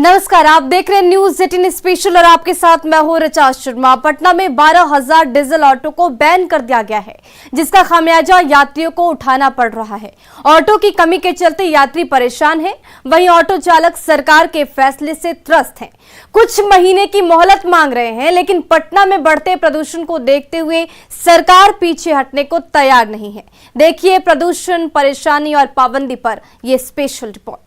नमस्कार, आप देख रहे हैं न्यूज 18 स्पेशल और आपके साथ मैं हूं ऋचा शर्मा। पटना में 12,000 डीजल ऑटो को बैन कर दिया गया है, जिसका खामियाजा यात्रियों को उठाना पड़ रहा है। ऑटो की कमी के चलते यात्री परेशान हैं, वहीं ऑटो चालक सरकार के फैसले से त्रस्त हैं। कुछ महीने की मोहलत मांग रहे हैं, लेकिन पटना में बढ़ते प्रदूषण को देखते हुए सरकार पीछे हटने को तैयार नहीं है। देखिए प्रदूषण, परेशानी और पाबंदी पर यह स्पेशल रिपोर्ट।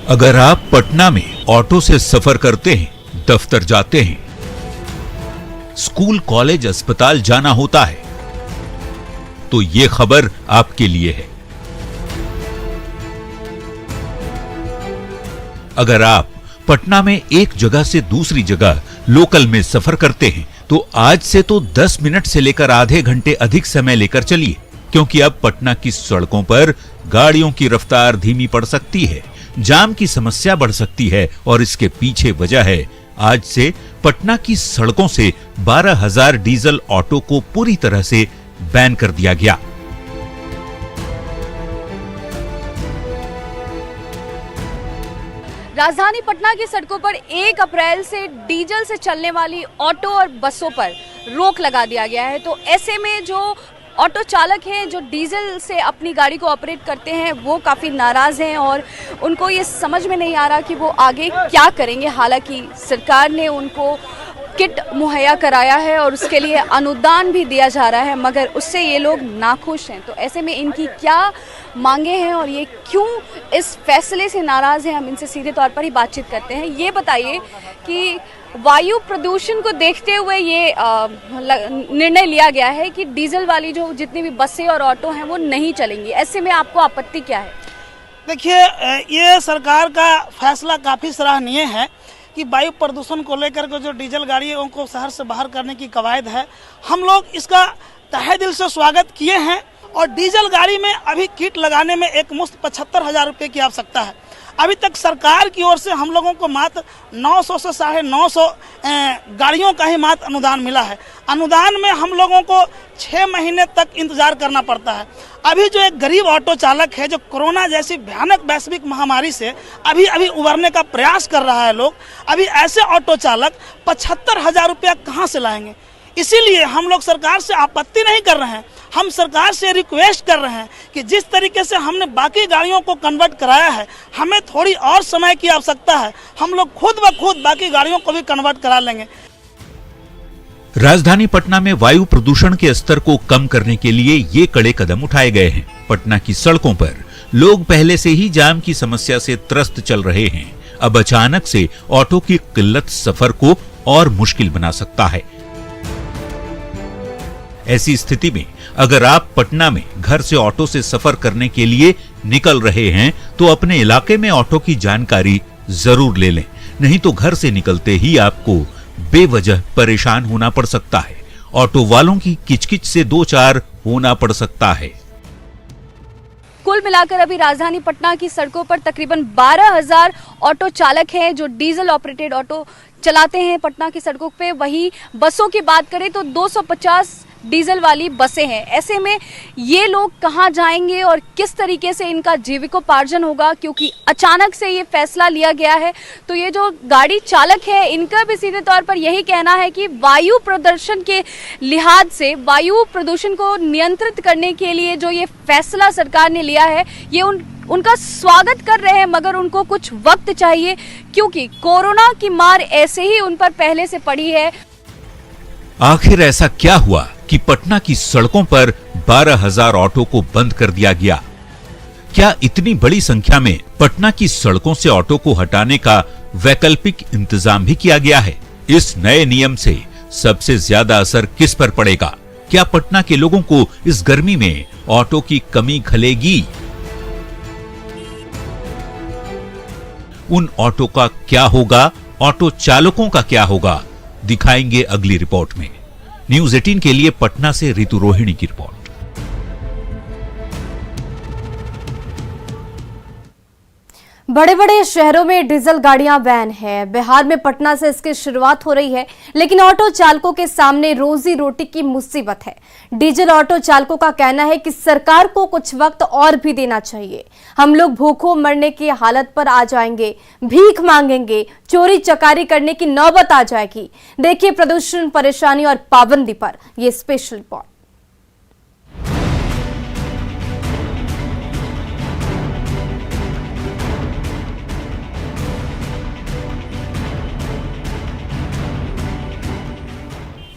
अगर आप पटना में ऑटो से सफर करते हैं, दफ्तर जाते हैं, स्कूल, कॉलेज, अस्पताल जाना होता है, तो यह खबर आपके लिए है। अगर आप पटना में एक जगह से दूसरी जगह लोकल में सफर करते हैं, तो आज से तो 10 मिनट से लेकर आधे घंटे अधिक समय लेकर चलिए, क्योंकि अब पटना की सड़कों पर गाड़ियों की रफ्तार धीमी पड़ सकती है, जाम की समस्या बढ़ सकती है और इसके पीछे वजह है आज से पटना की सड़कों से 12,000 डीजल ऑटो को पूरी तरह से बैन कर दिया गया। राजधानी पटना की सड़कों पर 1 अप्रैल से डीजल से चलने वाली ऑटो और बसों पर रोक लगा दिया गया है। तो ऐसे में जो ऑटो चालक हैं, जो डीजल से अपनी गाड़ी को ऑपरेट करते हैं, वो काफ़ी नाराज़ हैं और उनको ये समझ में नहीं आ रहा कि वो आगे क्या करेंगे। हालांकि सरकार ने उनको किट मुहैया कराया है और उसके लिए अनुदान भी दिया जा रहा है, मगर उससे ये लोग नाखुश हैं। तो ऐसे में इनकी क्या मांगे हैं और ये क्यों इस फैसले से नाराज़ हैं, हम इनसे सीधे तौर पर ही बातचीत करते हैं। ये बताइए कि वायु प्रदूषण को देखते हुए ये निर्णय लिया गया है कि डीजल वाली जो जितनी भी बसें और ऑटो हैं वो नहीं चलेंगी। ऐसे में आपको आपत्ति क्या है? देखिए, ये सरकार का फैसला काफ़ी सराहनीय है कि वायु प्रदूषण को लेकर के जो डीजल गाड़ियों को शहर से बाहर करने की कवायद है, हम लोग इसका तहे दिल से स्वागत किए हैं। और डीजल गाड़ी में अभी किट लगाने में एक मुश्त 75,000 रुपये की आवश्यकता है। अभी तक सरकार की ओर से हम लोगों को मात्र 900 से 950 गाड़ियों का ही मात्र अनुदान मिला है। अनुदान में हम लोगों को 6 महीने तक इंतजार करना पड़ता है। अभी जो एक गरीब ऑटो चालक है, जो कोरोना जैसी भयानक वैश्विक महामारी से अभी उबरने का प्रयास कर रहा है लोग, अभी ऐसे ऑटो चालक 75,000 रुपया कहाँ से लाएंगे? इसीलिए हम लोग सरकार से आपत्ति नहीं कर रहे हैं, हम सरकार से रिक्वेस्ट कर रहे हैं कि जिस तरीके से हमने बाकी गाड़ियों को कन्वर्ट कराया है, हमें थोड़ी और समय की आवश्यकता है। हम लोग खुद ब खुद बाकी गाड़ियों को भी कन्वर्ट करा लेंगे। राजधानी पटना में वायु प्रदूषण के स्तर को कम करने के लिए ये कड़े कदम उठाए गए हैं। पटना की सड़कों पर लोग पहले से ही जाम की समस्या से त्रस्त चल रहे हैं। अब अचानक से ऑटो की किल्लत सफर को और मुश्किल बना सकता है। ऐसी स्थिति में अगर आप पटना में घर से ऑटो से सफर करने के लिए निकल रहे हैं, तो अपने इलाके में ऑटो की जानकारी जरूर ले लें, नहीं तो घर से निकलते ही आपको बेवजह परेशान होना पड़ सकता है। ऑटो वालों की किचकिच से 2-4 होना पड़ सकता है। कुल मिलाकर अभी राजधानी पटना की सड़कों पर तकरीबन 12,000 ऑटो चालक हैं जो डीजल ऑपरेटेड ऑटो चलाते हैं पटना की सड़कों पे। वहीं बसों की बात करें तो 250 डीजल वाली बसें हैं। ऐसे में ये लोग कहां जाएंगे और किस तरीके से इनका जीविकोपार्जन होगा, क्योंकि अचानक से ये फैसला लिया गया है। तो ये जो गाड़ी चालक है, इनका भी सीधे तौर पर यही कहना है कि वायु प्रदूषण के लिहाज से, वायु प्रदूषण को नियंत्रित करने के लिए जो ये फैसला सरकार ने लिया है, ये उनका स्वागत कर रहे हैं, मगर उनको कुछ वक्त चाहिए, क्योंकि कोरोना की मार ऐसे ही उन पर पहले से पड़ी है। आखिर ऐसा क्या हुआ कि पटना की सड़कों पर 12,000 ऑटो को बंद कर दिया गया? क्या इतनी बड़ी संख्या में पटना की सड़कों से ऑटो को हटाने का वैकल्पिक इंतजाम भी किया गया है? इस नए नियम से सबसे ज्यादा असर किस पर पड़ेगा? क्या पटना के लोगों को इस गर्मी में ऑटो की कमी खलेगी? उन ऑटो का क्या होगा? ऑटो चालकों का क्या होगा? दिखाएंगे अगली रिपोर्ट में। न्यूज 18 के लिए पटना से ऋतु रोहिणी की रिपोर्ट। बड़े बड़े शहरों में डीजल गाड़ियां बैन है। बिहार में पटना से इसकी शुरुआत हो रही है, लेकिन ऑटो चालकों के सामने रोजी रोटी की मुसीबत है। डीजल ऑटो चालकों का कहना है कि सरकार को कुछ वक्त और भी देना चाहिए। हम लोग भूखों मरने की हालत पर आ जाएंगे, भीख मांगेंगे, चोरी चकारी करने की नौबत आ जाएगी। देखिए प्रदूषण, परेशानी और पाबंदी पर यह स्पेशल रिपोर्ट।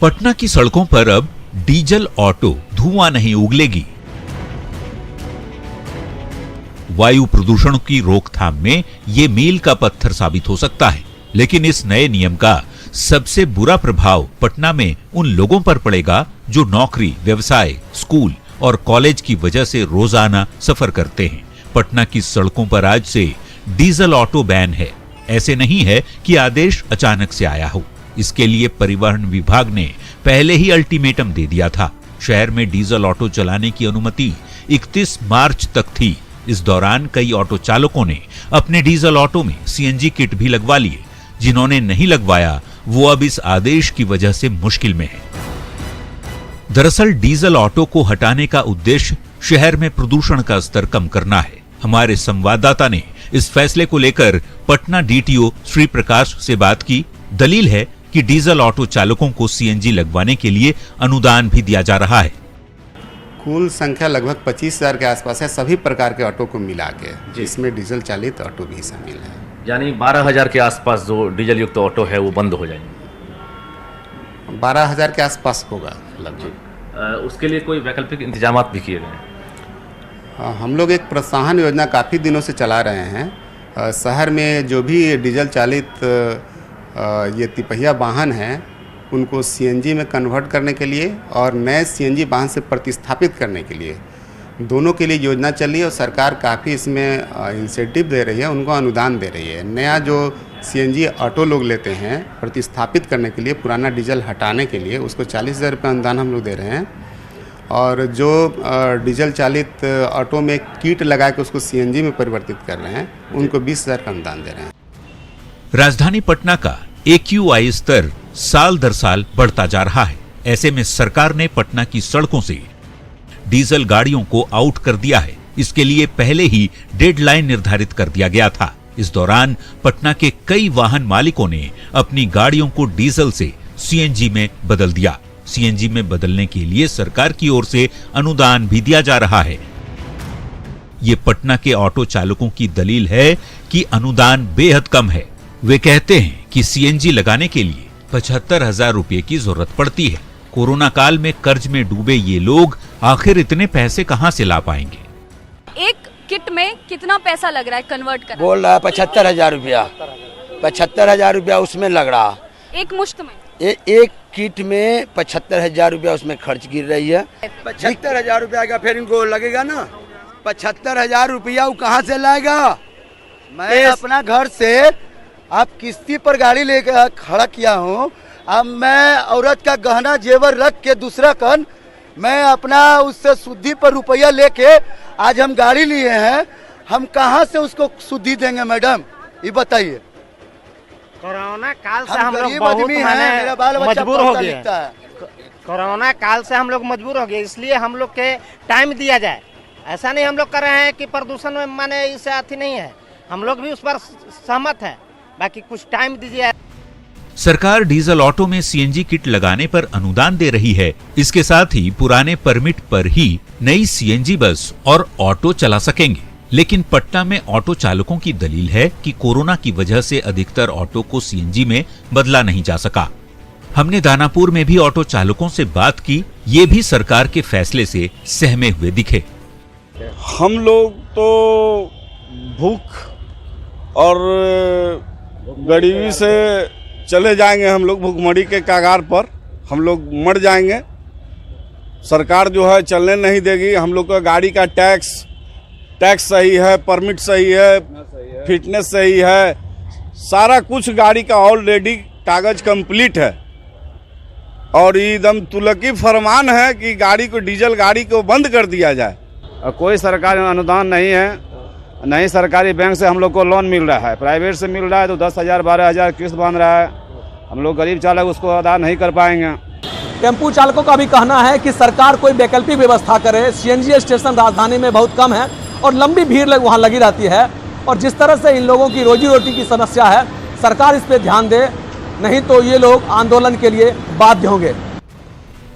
पटना की सड़कों पर अब डीजल ऑटो धुआं नहीं उगलेगी। वायु प्रदूषण की रोकथाम में ये मील का पत्थर साबित हो सकता है, लेकिन इस नए नियम का सबसे बुरा प्रभाव पटना में उन लोगों पर पड़ेगा जो नौकरी, व्यवसाय, स्कूल और कॉलेज की वजह से रोजाना सफर करते हैं। पटना की सड़कों पर आज से डीजल ऑटो बैन है। ऐसे नहीं है कि आदेश अचानक से आया हो। इसके लिए परिवहन विभाग ने पहले ही अल्टीमेटम दे दिया था। शहर में डीजल ऑटो चलाने की अनुमति 31 मार्च तक थी। इस दौरान कई ऑटो चालकों ने अपने डीजल ऑटो में सीएनजी किट भी लगवा लिए। जिन्होंने नहीं लगवाया वो अब इस आदेश की वजह से मुश्किल में है। दरअसल डीजल ऑटो को हटाने का उद्देश्य शहर में प्रदूषण का स्तर कम करना है। हमारे संवाददाता ने इस फैसले को लेकर पटना डीटीओ श्री प्रकाश से बात की। दलील है कि डीजल ऑटो चालकों को सीएनजी लगवाने के लिए अनुदान भी दिया जा रहा है। कुल संख्या लगभग 25,000 के आसपास है, सभी प्रकार के ऑटो को मिला के, जिसमें डीजल चालित ऑटो भी शामिल है। यानी 12,000 के आसपास जो डीजल युक्त ऑटो है वो बंद हो जाएंगे। 12,000 के आसपास होगा लगभग। उसके लिए कोई वैकल्पिक इंतजाम भी किए गए हैं? हम लोग एक प्रोत्साहन योजना काफ़ी दिनों से चला रहे हैं। शहर में जो भी डीजल चालित ये तिपहिया वाहन हैं उनको सीएनजी में कन्वर्ट करने के लिए और नए सीएनजी वाहन से प्रतिस्थापित करने के लिए, दोनों के लिए योजना चली और सरकार काफ़ी इसमें इंसेंटिव दे रही है, उनको अनुदान दे रही है। नया जो सीएनजी ऑटो लोग लेते हैं प्रतिस्थापित करने के लिए, पुराना डीजल हटाने के लिए, उसको 40,000 रुपये अनुदान हम लोग दे रहे हैं। और जो डीजल चालित ऑटो में किट लगा के उसको सीएनजी में परिवर्तित कर रहे हैं उनको 20,000 का अनुदान दे रहे हैं। राजधानी पटना का AQI स्तर साल दर साल बढ़ता जा रहा है। ऐसे में सरकार ने पटना की सड़कों से डीजल गाड़ियों को आउट कर दिया है। इसके लिए पहले ही डेडलाइन निर्धारित कर दिया गया था। इस दौरान पटना के कई वाहन मालिकों ने अपनी गाड़ियों को डीजल से सीएनजी में बदल दिया। सीएनजी में बदलने के लिए सरकार की ओर से अनुदान भी दिया जा रहा है। ये पटना के ऑटो चालकों की दलील है कि अनुदान बेहद कम है। वे कहते हैं कि सीएनजी लगाने के लिए 75,000 रुपये की जरूरत पड़ती है। कोरोना काल में कर्ज में डूबे ये लोग आखिर इतने पैसे कहां से ला पाएंगे? एक किट में कितना पैसा लग रहा है कन्वर्ट करने? बोल रहा है 75,000 रुपया। 75,000 रुपया उसमें लग रहा, एक मुश्त में। एक किट में 75,000 रुपया उसमें खर्च गिर रही है। 75,000 रुपया का फिर इनको लगेगा ना। 75,000 रुपया वो कहाँ से लाएगा? मैं अपना घर से आप किस्ती पर गाड़ी लेकर खड़ा किया हूँ। अब मैं औरत का गहना जेवर रख के दूसरा कन मैं अपना उससे शुद्धि पर रुपया लेके आज हम गाड़ी लिए हैं। हम कहाँ से उसको शुद्धि देंगे मैडम, ये बताइए। कोरोना काल से हम लोग बहुत मेरा बाल बच्चा मजबूर हो गए। कोरोना काल से हम लोग मजबूर हो गए, इसलिए हम लोग के टाइम दिया जाए। ऐसा नहीं हम लोग कर रहे हैं कि प्रदूषण में माने इससे अति नहीं है, हम लोग भी उस पर सहमत हैं, बाकी कुछ टाइम दीजिए। सरकार डीजल ऑटो में सीएनजी किट लगाने पर अनुदान दे रही है। इसके साथ ही पुराने परमिट पर ही नई सीएनजी बस और ऑटो चला सकेंगे। लेकिन पटना में ऑटो चालकों की दलील है कि कोरोना की वजह से अधिकतर ऑटो को सीएनजी में बदला नहीं जा सका। हमने दानापुर में भी ऑटो चालकों से बात की। ये भी सरकार के फैसले से सहमे हुए दिखे। हम लोग तो भूख और गरीबी से चले जाएंगे। हम लोग भूखमरी के कगार पर हम लोग मर जाएंगे। सरकार जो है चलने नहीं देगी। हम लोग का गाड़ी का टैक्स सही है, परमिट सही है, फिटनेस सही है, सारा कुछ गाड़ी का ऑलरेडी कागज कंप्लीट है। और एकदम तुलकी फरमान है कि गाड़ी को, डीजल गाड़ी को बंद कर दिया जाए। कोई सरकारी अनुदान नहीं है। नहीं सरकारी बैंक से हम लोग को लोन मिल रहा है, प्राइवेट से मिल रहा है तो 10,000 12,000 किस्त बन रहा है। हम लोग गरीब चालक उसको अदा नहीं कर पाएंगे। टेम्पू चालकों का भी कहना है कि सरकार कोई वैकल्पिक व्यवस्था करे। सीएनजी स्टेशन राजधानी में बहुत कम है और लंबी भीड़ वहाँ लगी रहती है, और जिस तरह से इन लोगों की रोजी रोटी की समस्या है, सरकार इस पर ध्यान दे, नहीं तो ये लोग आंदोलन के लिए बाध्य होंगे।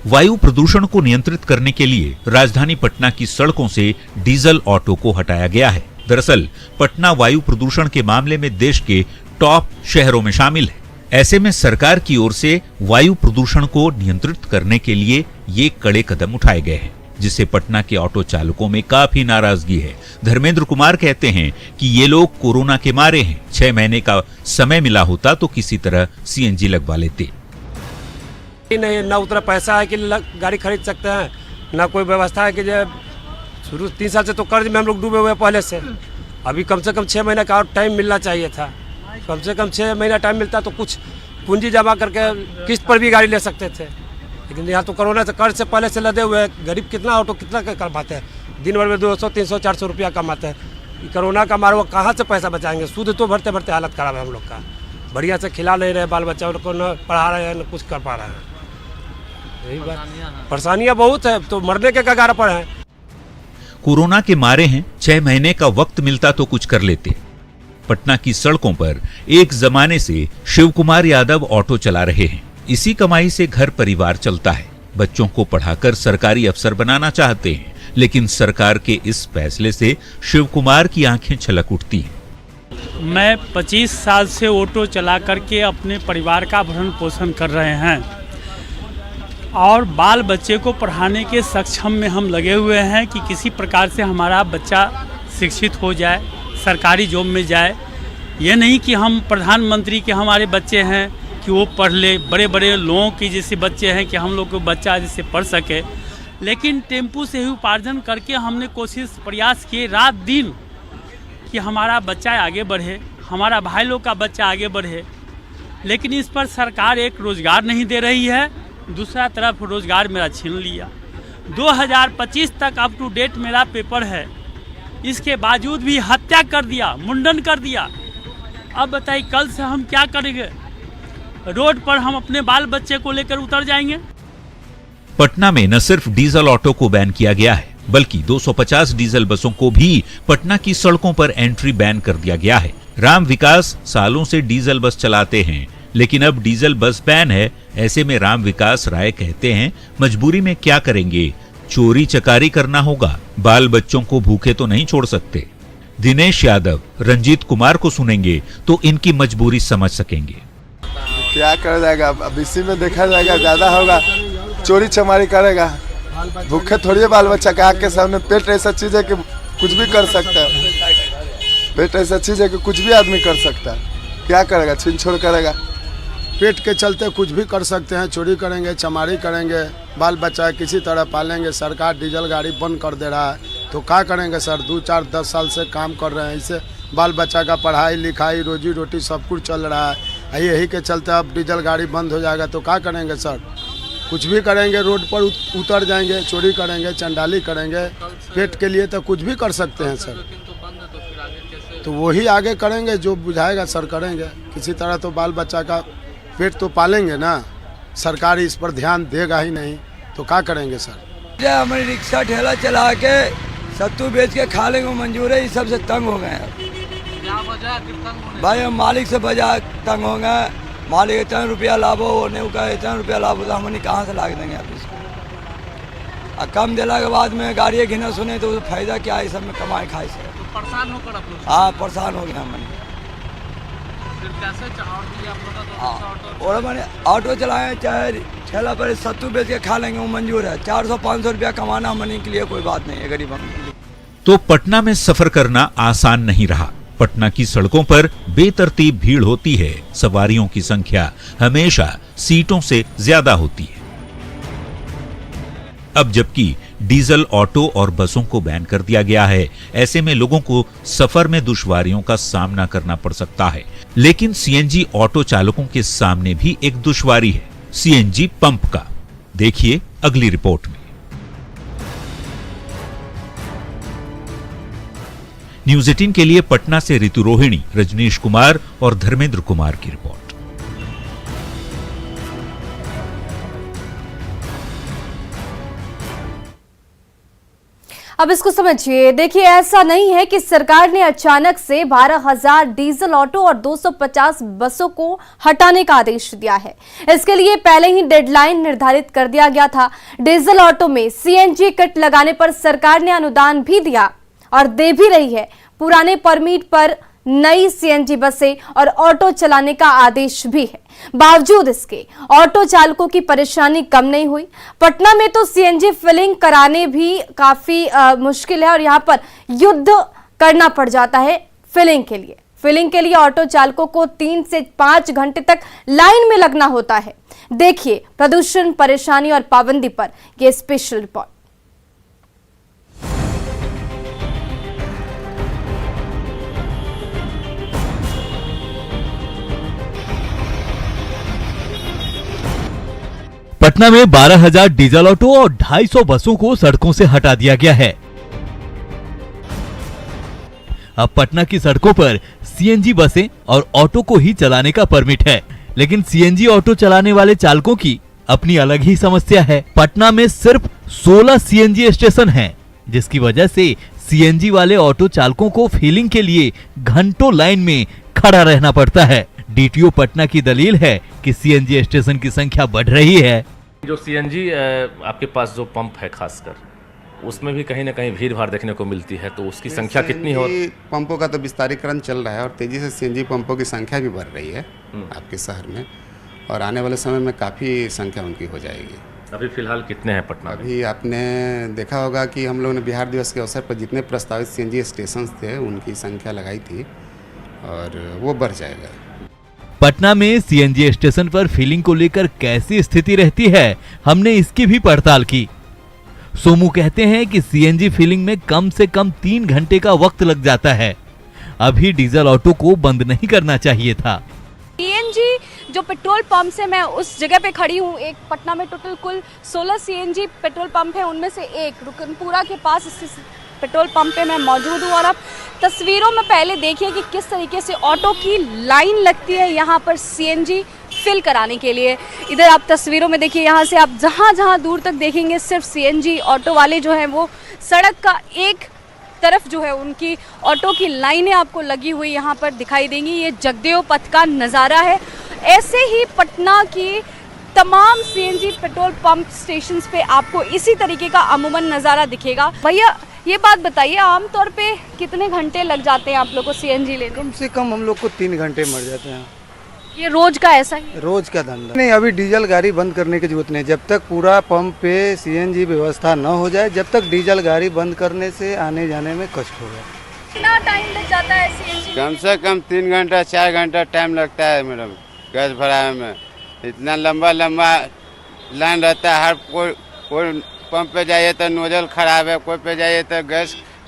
वायु प्रदूषण को नियंत्रित करने के लिए राजधानी पटना की सड़कों से डीजल ऑटो को हटाया गया है। दरअसल पटना वायु प्रदूषण के मामले में देश के टॉप शहरों में शामिल है। ऐसे में सरकार की ओर से वायु प्रदूषण को नियंत्रित करने के लिए ये कड़े कदम उठाए गए हैं, जिससे पटना के ऑटो चालकों में काफी नाराजगी है। धर्मेंद्र कुमार कहते हैं कि ये लोग कोरोना के मारे हैं। 6 महीने का समय मिला होता तो किसी तरह सीएनजी लगवा लेते। नहीं, ना उतना पैसा है कि गाड़ी खरीद सकते हैं, ना कोई व्यवस्था है कि जब शुरू 3 साल से तो कर्ज में हम लोग डूबे हुए पहले से। अभी कम से कम 6 महीने का और टाइम मिलना चाहिए था। कम से कम 6 महीना टाइम मिलता तो कुछ पूंजी जमा करके किस्त पर भी गाड़ी ले सकते थे, लेकिन यहाँ तो कोरोना से कर्ज से पहले से लदे हुए हैं। गरीब कितना ऑटो कितना कमाते हैं, दिन भर में 200 300 400 रुपया कमाते हैं। कोरोना का मार वो कहाँ से पैसा बचाएंगे? सूद तो भरते भरते हालत खराब है हम लोग का। बढ़िया से खिला नहीं रहे, बाल बच्चा को न पढ़ा रहे हैं, न कुछ कर पा रहे हैं। यही बात, परेशानियाँ बहुत है, तो मरने के कगार पर है। कोरोना के मारे हैं, 6 महीने का वक्त मिलता तो कुछ कर लेते। पटना की सड़कों पर एक जमाने से शिव कुमार यादव ऑटो चला रहे हैं। इसी कमाई से घर परिवार चलता है। बच्चों को पढ़ाकर सरकारी अफसर बनाना चाहते हैं, लेकिन सरकार के इस फैसले से शिव कुमार की आंखें छलक उठती हैं। मैं 25 साल से ऑटो चला करके अपने परिवार का भरण पोषण कर रहे हैं और बाल बच्चे को पढ़ाने के सक्षम में हम लगे हुए हैं कि किसी प्रकार से हमारा बच्चा शिक्षित हो जाए, सरकारी जॉब में जाए। ये नहीं कि हम प्रधानमंत्री के हमारे बच्चे हैं कि वो पढ़ ले, बड़े बड़े लोगों के जैसे बच्चे हैं कि हम लोग को बच्चा जैसे पढ़ सके, लेकिन टेम्पू से ही उपार्जन करके हमने कोशिश प्रयास किए रात दिन कि हमारा बच्चा आगे बढ़े, हमारा भाई लोग का बच्चा आगे बढ़े। लेकिन इस पर सरकार एक रोज़गार नहीं दे रही है, दूसरा तरफ रोज़गार मेरा छीन लिया। 2025 तक अप टू डेट मेरा पेपर है, इसके बावजूद भी हत्या कर दिया, मुंडन कर दिया। अब बताइए कल से हम क्या करेंगे? रोड पर हम अपने बाल बच्चे को लेकर उतर जाएंगे। पटना में न सिर्फ डीजल ऑटो को बैन किया गया है, बल्कि 250 डीजल बसों को भी पटना की सड़कों पर एंट्री बैन कर दिया गया है। राम विकास सालों से डीजल बस चलाते हैं, लेकिन अब डीजल बस बैन है। ऐसे में राम विकास राय कहते हैं, मजबूरी में क्या करेंगे, चोरी चकारी करना होगा, बाल बच्चों को भूखे तो नहीं छोड़ सकते। दिनेश यादव रंजीत कुमार को सुनेंगे तो इनकी मजबूरी समझ सकेंगे। क्या कर जाएगा, अब इसी में देखा जाएगा, ज्यादा होगा चोरी चमारी करेगा, भूखे थोड़ी बाल बच्चा के आँख के सामने। पेट ऐसा चीज है कि कुछ भी कर सकता है, पेट ऐसा चीज है कि कुछ भी आदमी कर सकता है। क्या करेगा, छीन छोड़ करेगा। पेट के चलते कुछ भी कर सकते हैं, चोरी करेंगे, चमारी करेंगे, बाल बच्चा किसी तरह पालेंगे। सरकार डीजल गाड़ी बंद कर दे रहा है तो क्या करेंगे सर? 2 4 10 साल से काम कर रहे हैं, इससे बाल बच्चा का पढ़ाई लिखाई रोजी रोटी सब कुछ चल रहा है। यही के चलते अब डीजल गाड़ी बंद हो जाएगा तो क्या करेंगे सर? कुछ भी करेंगे, रोड पर उतर जाएंगे, चोरी करेंगे, चंडाली करेंगे। पेट के लिए तो कुछ भी कर सकते हैं सर, तो वही आगे करेंगे जो बुझाएगा सर करेंगे। किसी तरह तो बाल बच्चा का पेट तो पालेंगे ना, सरकार इस पर ध्यान देगा ही नहीं तो क्या करेंगे सर? हमारी रिक्शा ठेला चला के सत्तू बेच के खा लेंगे मंजूर है, इस सबसे तंग हो गए भाई। हम मालिक से बजा तंग हो गए, मालिक इतना रुपया लाभ हो, का इतना रुपया लाभ हो तो हमने कहाँ से लाग देंगे आप इसको? कम दिला के बाद में गाड़ी घिना सुने तो फायदा क्या है, सब में कमाए खाए से परेशान होकर हाँ परेशान हो गए हमने। और मैंने ऑटो चलाए चाहे ठेला पर सत्तू बेच के खा लेंगे वो मंजूर है। 400-500 रुपया कमाना हमने के लिए कोई बात नहीं है गरीब हम। तो पटना में सफर करना आसान नहीं रहा। पटना की सड़कों पर बेतरतीब भीड़ होती है, सवारियों की संख्या हमेशा सीटों से ज्यादा होती है। अब जबकि डीजल ऑटो और बसों को बैन कर दिया गया है, ऐसे में लोगों को सफर में दुश्वारियों का सामना करना पड़ सकता है। लेकिन सीएनजी ऑटो चालकों के सामने भी एक दुश्वारी है, सीएनजी पंप का। देखिए अगली रिपोर्ट में। न्यूज 18 के लिए पटना से ऋतु रोहिणी, रजनीश कुमार और धर्मेंद्र कुमार की रिपोर्ट। अब इसको समझिए। देखिए, ऐसा नहीं है कि सरकार ने अचानक से 12,000 डीजल ऑटो और 250 बसों को हटाने का आदेश दिया है। इसके लिए पहले ही डेडलाइन निर्धारित कर दिया गया था। डीजल ऑटो में सीएनजी किट लगाने पर सरकार ने अनुदान भी दिया और दे भी रही है। पुराने परमिट पर नई सीएनजी बसें और ऑटो चलाने का आदेश भी है। बावजूद इसके ऑटो चालकों की परेशानी कम नहीं हुई। पटना में तो सीएनजी फिलिंग कराने भी काफी मुश्किल है और यहाँ पर युद्ध करना पड़ जाता है फिलिंग के लिए। फिलिंग के लिए ऑटो चालकों को 3 से 5 घंटे तक लाइन में लगना होता है। देखिए प्रदूषण, परेशानी और पाबंदी पर यह स्पेशल रिपोर्ट। पटना में 12,000 डीजल ऑटो और 250 बसों को सड़कों से हटा दिया गया है। अब पटना की सड़कों पर सीएनजी बसें और ऑटो को ही चलाने का परमिट है, लेकिन सीएनजी ऑटो चलाने वाले चालकों की अपनी अलग ही समस्या है। पटना में सिर्फ 16 सीएनजी स्टेशन हैं, जिसकी वजह से सीएनजी वाले ऑटो चालकों को फिलिंग के लिए घंटों लाइन में खड़ा रहना पड़ता है। डीटीओ पटना की दलील है कि सीएनजी स्टेशन की संख्या बढ़ रही है। जो सीएनजी आपके पास जो पंप है खासकर, उसमें भी कहीं ना कहीं भीड़ भाड़ देखने को मिलती है, तो उसकी संख्या कितनी हो? पंपों का तो विस्तारीकरण चल रहा है और तेजी से सीएनजी पंपों की संख्या भी बढ़ रही है आपके शहर में, और आने वाले समय में काफ़ी संख्या उनकी हो जाएगी। अभी फिलहाल कितने हैं पटना में? अभी आपने देखा होगा कि हम लोगों ने बिहार दिवस के अवसर पर जितने प्रस्तावित सीएनजी स्टेशन थे उनकी संख्या लगाई थी और वो बढ़ जाएगा। पटना में सीएनजी स्टेशन पर फिलिंग को लेकर कैसी स्थिति रहती है, हमने इसकी भी पड़ताल की। सोमू कहते हैं कि सीएनजी फिलिंग में कम से कम 3 घंटे का वक्त लग जाता है। अभी डीजल ऑटो को बंद नहीं करना चाहिए था। सीएनजी जो पेट्रोल पंप से, मैं उस जगह पे खड़ी हूँ, एक पटना में टोटल कुल 16 सीएनजी पेट्रोल पंप है, उनमें से एक रुकनपुरा के पास पेट्रोल पंप पे मैं मौजूद हूँ। और आप तस्वीरों में पहले देखिए कि किस तरीके से ऑटो की लाइन लगती है यहाँ पर सीएनजी फिल कराने के लिए। इधर आप तस्वीरों में देखिए, यहाँ से आप जहाँ दूर तक देखेंगे सिर्फ सीएनजी ऑटो वाले जो हैं वो सड़क का एक तरफ जो है उनकी ऑटो की लाइनें आपको लगी हुई यहाँ पर दिखाई देंगी। ये जगदेव पथ का नज़ारा है। ऐसे ही पटना की तमाम सीएनजी पेट्रोल पंप स्टेशंस पे आपको इसी तरीके का अमूमन नज़ारा दिखेगा। भैया ये बात बताइए, आमतौर पे कितने घंटे लग जाते हैं आप लोग को सीएनजी लेने? कम से कम हम लोग को 3 घंटे मर जाते हैं। ये रोज का ऐसा ही? रोज का धंधा नहीं। अभी डीजल गाड़ी बंद करने की जरूरत नहीं। जब तक पूरा पंप पे सीएनजी व्यवस्था न हो जाए, जब तक डीजल गाड़ी बंद करने से आने जाने में कष्ट होगा। कितना टाइम लग जाता है सीएनजी? कम से कम 3 घंटा 4 घंटा टाइम लगता है मैडम गैस भराने में। इतना लंबा लाइन रहता है। हर कोई पंप पे जाइए तो नोजल खराब है, कोई पे जाइए तो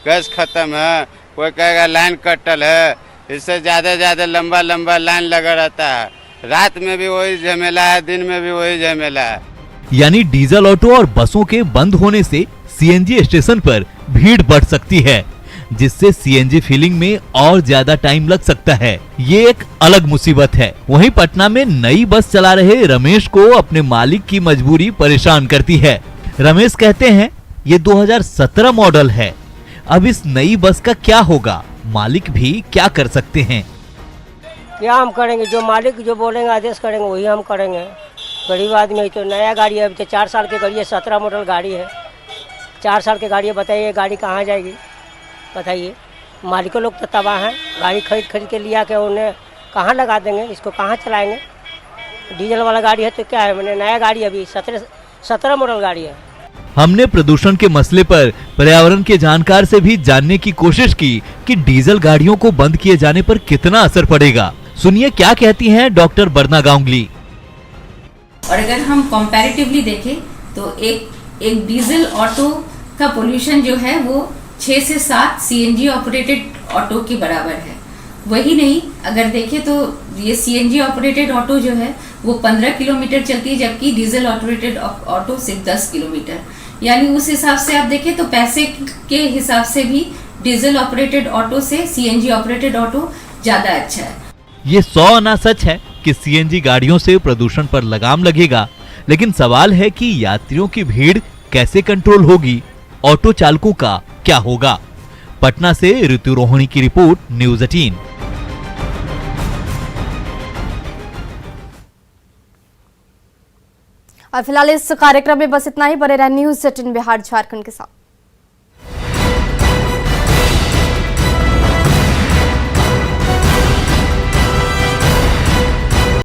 गैस खत्म है, कोई कहेगा लाइन कटल है। इससे ज़्यादा लंबा लाइन लगा रहता है। रात में भी वही झमेला है, दिन में भी वही झमेला है। यानी डीजल ऑटो और बसों के बंद होने से सीएनजी स्टेशन पर भीड़ बढ़ सकती है, जिससे सीएनजी फिलिंग में और ज्यादा टाइम लग सकता है। ये एक अलग मुसीबत है। वहीं पटना में नई बस चला रहे रमेश को अपने मालिक की मजबूरी परेशान करती है। रमेश कहते हैं ये 2017 मॉडल है। अब इस नई बस का क्या होगा, मालिक भी क्या कर सकते हैं? क्या हम करेंगे, जो मालिक जो बोलेंगे आदेश करेंगे वही हम करेंगे। गरीब आदमी तो नया गाड़ी है, अभी तो 4 साल की गाड़ी है, 17 मॉडल गाड़ी है। 4 साल की गाड़ी है, बताइए गाड़ी कहाँ जाएगी? बताइए। मालिकों लोग तो तबाह हैं। गाड़ी खरीद के लिया के उन्हें कहाँ लगा देंगे, इसको कहाँ चलाएंगे? डीजल वाला गाड़ी है तो क्या है, मैंने नया गाड़ी अभी 17 मॉडल गाड़ी है। हमने प्रदूषण के मसले पर पर्यावरण के जानकार से भी जानने की कोशिश की कि डीजल गाड़ियों को बंद किए जाने पर कितना असर पड़ेगा। सुनिए क्या कहती हैं डॉक्टर बरना गांगुली। और अगर हम कंपैरेटिवली देखें तो एक डीजल ऑटो का पोल्यूशन जो है वो 6 से 7 सीएनजी ऑपरेटेड ऑटो के बराबर है। वही नहीं, अगर देखें तो ये सीएनजी ऑपरेटेड ऑटो जो है वो 15 किलोमीटर चलती है, जबकि डीजल ऑपरेटेड ऑटो सिर्फ 10 किलोमीटर। यानी उस हिसाब से आप देखें तो पैसे के हिसाब से भी डीजल ऑपरेटेड ऑटो से सीएनजी ऑपरेटेड ऑटो ज्यादा अच्छा है। ये 100 आना सच है कि सीएनजी गाड़ियों से प्रदूषण पर लगाम लगेगा, लेकिन सवाल है कि यात्रियों की भीड़ कैसे कंट्रोल होगी, ऑटो चालकों का क्या होगा। पटना से ऋतु रोहिणी की रिपोर्ट, न्यूज़ 18। और फिलहाल इस कार्यक्रम में बस इतना ही। बने रहें न्यूज़ 18 बिहार झारखंड के साथ।